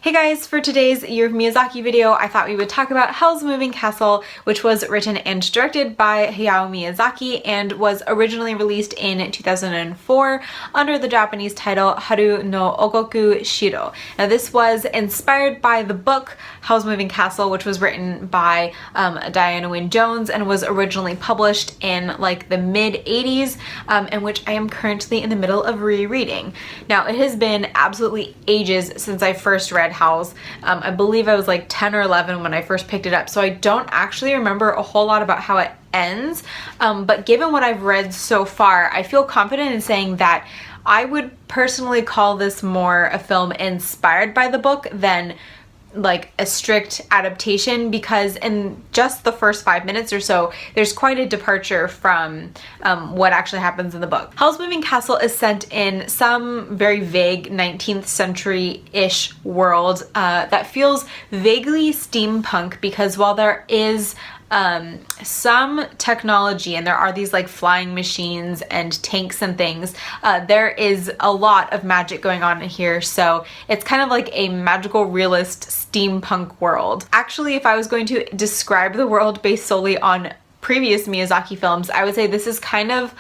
Hey guys, for today's Year of Miyazaki video, I thought we would talk about Howl's Moving Castle, which was written and directed by Hayao Miyazaki and was originally released in 2004 under the Japanese title Haru no Ogoku Shiro. Now this was inspired by the book Howl's Moving Castle, which was written by Diana Wynne Jones and was originally published in like the mid-80s, and which I am currently in the middle of rereading. Now it has been absolutely ages since I first read Howl's. I believe I was like 10 or 11 when I first picked it up, so I don't actually remember a whole lot about how it ends, but given what I've read so far, I feel confident in saying that I would personally call this more a film inspired by the book than like a strict adaptation, because in just the first 5 minutes or so there's quite a departure from what actually happens in the book. Howl's Moving Castle is set in some very vague 19th century-ish world that feels vaguely steampunk, because while there is some technology and there are these like flying machines and tanks and things, there is a lot of magic going on in here, so it's kind of like a magical realist steampunk world. Actually, if I was going to describe the world based solely on previous Miyazaki films, I would say this is kind of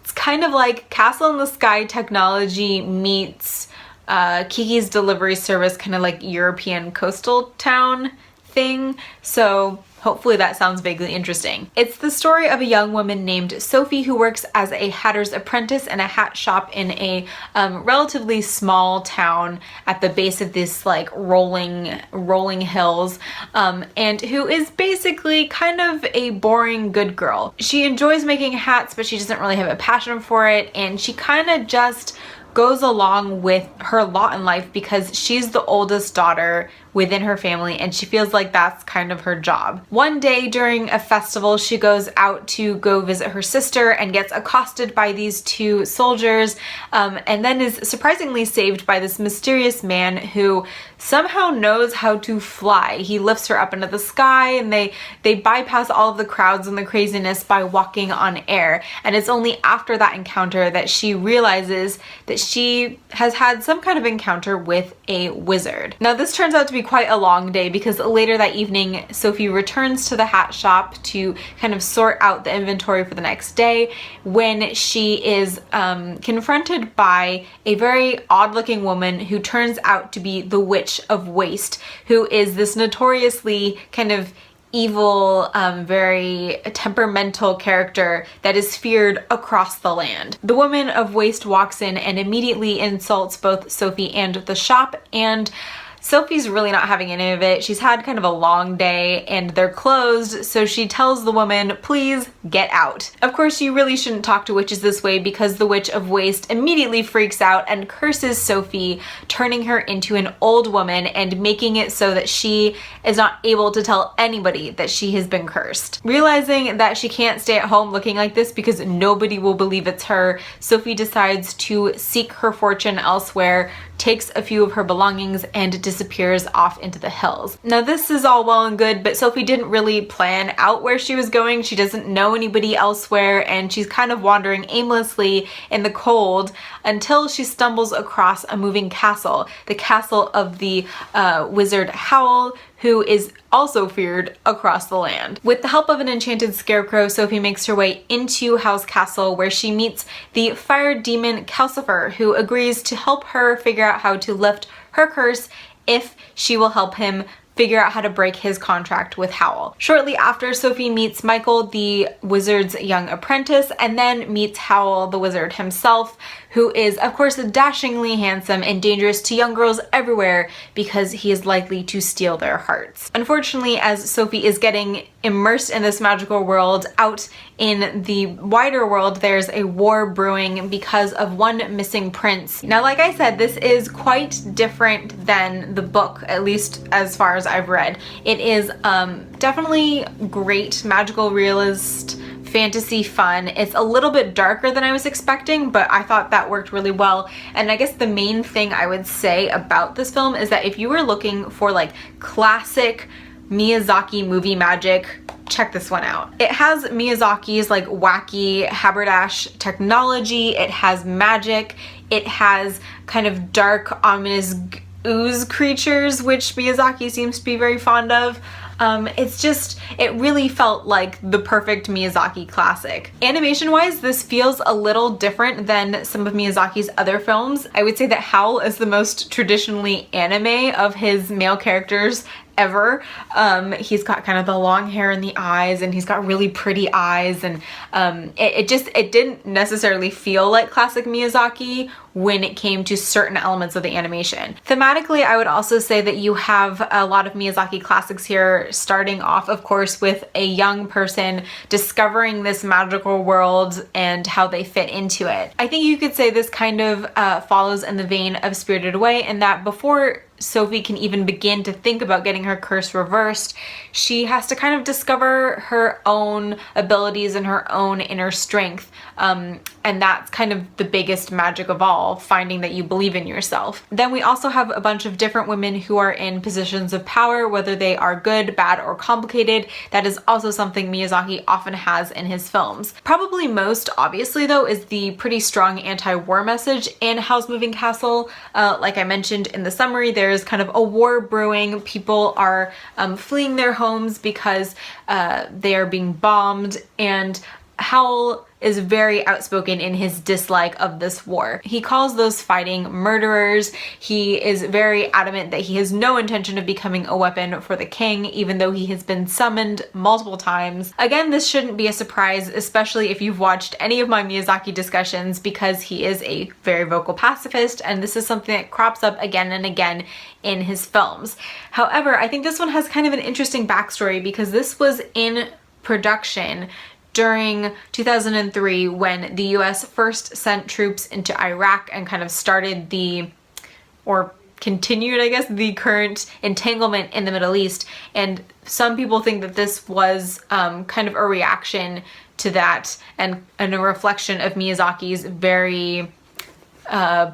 it's kind of like Castle in the Sky technology meets Kiki's Delivery Service, kind of like European coastal town thing, so hopefully that sounds vaguely interesting. It's the story of a young woman named Sophie who works as a hatter's apprentice in a hat shop in a relatively small town at the base of this like rolling hills, and who is basically kind of a boring good girl. She enjoys making hats, but she doesn't really have a passion for it, and she kind of just goes along with her lot in life because she's the oldest daughter within her family and she feels like that's kind of her job. One day during a festival, she goes out to go visit her sister and gets accosted by these two soldiers, and then is surprisingly saved by this mysterious man who somehow knows how to fly. He lifts her up into the sky, and they bypass all of the crowds and the craziness by walking on air. And it's only after that encounter that she realizes that she has had some kind of encounter with a wizard. Now this turns out to be quite a long day, because later that evening Sophie returns to the hat shop to kind of sort out the inventory for the next day, when she is confronted by a very odd looking woman who turns out to be the Witch of Waste, who is this notoriously kind of evil, very temperamental character that is feared across the land. The Woman of Waste walks in and immediately insults both Sophie and the shop, and Sophie's really not having any of it. She's had kind of a long day and they're closed, so she tells the woman, please get out. Of course, you really shouldn't talk to witches this way, because the Witch of Waste immediately freaks out and curses Sophie, turning her into an old woman and making it so that she is not able to tell anybody that she has been cursed. Realizing that she can't stay at home looking like this because nobody will believe it's her, Sophie decides to seek her fortune elsewhere, takes a few of her belongings, and disappears off into the hills. Now this is all well and good, but Sophie didn't really plan out where she was going. She doesn't know anybody elsewhere, and she's kind of wandering aimlessly in the cold until she stumbles across a moving castle, the castle of the wizard Howl, who is also feared across the land. With the help of an enchanted scarecrow, Sophie makes her way into Howl's castle, where she meets the fire demon Calcifer, who agrees to help her figure out how to lift her curse if she will help him figure out how to break his contract with Howl. Shortly after, Sophie meets Michael, the wizard's young apprentice, and then meets Howl, the wizard himself, who is of course dashingly handsome and dangerous to young girls everywhere because he is likely to steal their hearts. Unfortunately, as Sophie is getting immersed in this magical world, out in the wider world there's a war brewing because of one missing prince. Now like I said, this is quite different than the book, at least as far as I've read. It is definitely great magical realist fantasy fun. It's a little bit darker than I was expecting, but I thought that worked really well. And I guess the main thing I would say about this film is that if you were looking for like classic Miyazaki movie magic, check this one out. It has Miyazaki's like wacky haberdash technology, it has magic, it has kind of dark, ominous ooze creatures, which Miyazaki seems to be very fond of. It really felt like the perfect Miyazaki classic. Animation-wise, this feels a little different than some of Miyazaki's other films. I would say that Howl is the most traditionally anime of his male characters ever. He's got kind of the long hair and the eyes, and he's got really pretty eyes, and it didn't necessarily feel like classic Miyazaki when it came to certain elements of the animation. Thematically, I would also say that you have a lot of Miyazaki classics here, starting off, of course, with a young person discovering this magical world and how they fit into it. I think you could say this kind of follows in the vein of Spirited Away, in that before Sophie can even begin to think about getting her curse reversed, she has to kind of discover her own abilities and her own inner strength. And that's kind of the biggest magic of all, finding that you believe in yourself. Then we also have a bunch of different women who are in positions of power, whether they are good, bad, or complicated. That is also something Miyazaki often has in his films. Probably most obviously, though, is the pretty strong anti-war message in Howl's Moving Castle. Like I mentioned in the summary, there's kind of a war brewing. People are fleeing their homes because they are being bombed, and Howl is very outspoken in his dislike of this war. He calls those fighting murderers. He is very adamant that he has no intention of becoming a weapon for the king, even though he has been summoned multiple times. Again, this shouldn't be a surprise, especially if you've watched any of my Miyazaki discussions, because he is a very vocal pacifist, and this is something that crops up again and again in his films. However, I think this one has kind of an interesting backstory, because this was in production during 2003 when the US first sent troops into Iraq and kind of started continued, I guess, the current entanglement in the Middle East. And some people think that this was kind of a reaction to that, and a reflection of Miyazaki's very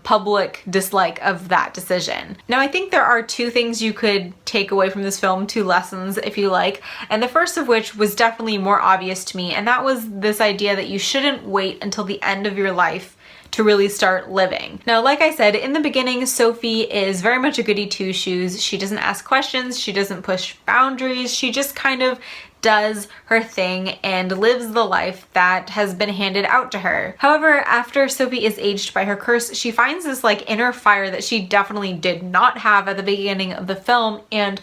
public dislike of that decision. Now, I think there are two things you could take away from this film, two lessons if you like, and the first of which was definitely more obvious to me, and that was this idea that you shouldn't wait until the end of your life to really start living. Now, like I said, in the beginning, Sophie is very much a goody two-shoes. She doesn't ask questions, she doesn't push boundaries, she just kind of does her thing and lives the life that has been handed out to her. However, after Sophie is aged by her curse, she finds this like inner fire that she definitely did not have at the beginning of the film, and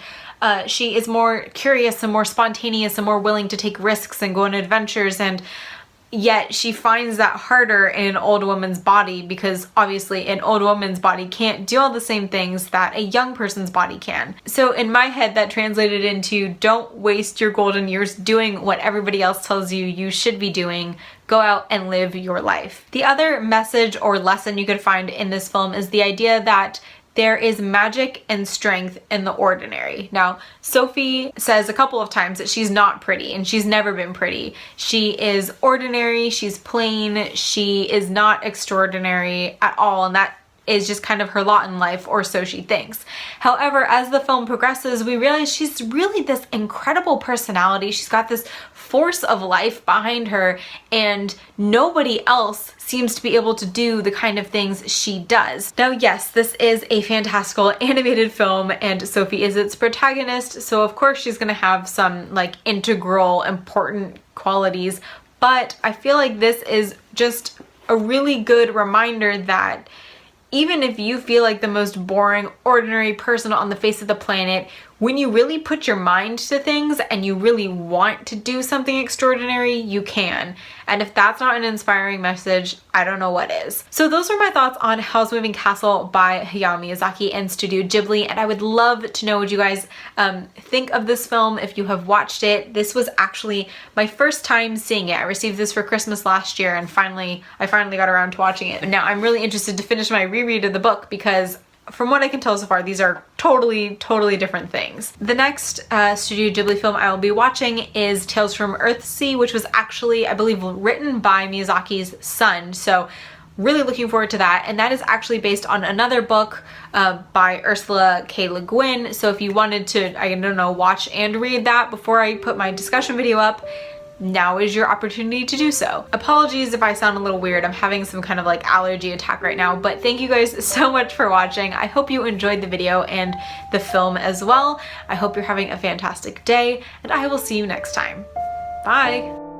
she is more curious and more spontaneous and more willing to take risks and go on adventures, and yet she finds that harder in an old woman's body, because obviously an old woman's body can't do all the same things that a young person's body can. So in my head, that translated into, don't waste your golden years doing what everybody else tells you you should be doing. Go out and live your life. The other message or lesson you could find in this film is the idea that there is magic and strength in the ordinary. Now, Sophie says a couple of times that she's not pretty, and she's never been pretty. She is ordinary, she's plain, she is not extraordinary at all, and that is just kind of her lot in life, or so she thinks. However, as the film progresses, we realize she's really this incredible personality. She's got this force of life behind her, and nobody else seems to be able to do the kind of things she does. Now, yes, this is a fantastical animated film, and Sophie is its protagonist, so of course she's gonna have some like integral, important qualities, but I feel like this is just a really good reminder that even if you feel like the most boring, ordinary person on the face of the planet, when you really put your mind to things and you really want to do something extraordinary, you can. And if that's not an inspiring message, I don't know what is. So those are my thoughts on Howl's Moving Castle by Hayao Miyazaki and Studio Ghibli, and I would love to know what you guys think of this film if you have watched it. This was actually my first time seeing it. I received this for Christmas last year, and I finally got around to watching it. Now I'm really interested to finish my reread of the book, because from what I can tell so far, these are totally different things. The next Studio Ghibli film I will be watching is Tales from Earthsea, which was actually, I believe, written by Miyazaki's son. So really looking forward to that. And that is actually based on another book by Ursula K. Le Guin. So if you wanted to, I don't know, watch and read that before I put my discussion video up, now is your opportunity to do so. Apologies if I sound a little weird. I'm having some kind of like allergy attack right now, but thank you guys so much for watching. I hope you enjoyed the video and the film as well. I hope you're having a fantastic day, and I will see you next time. Bye!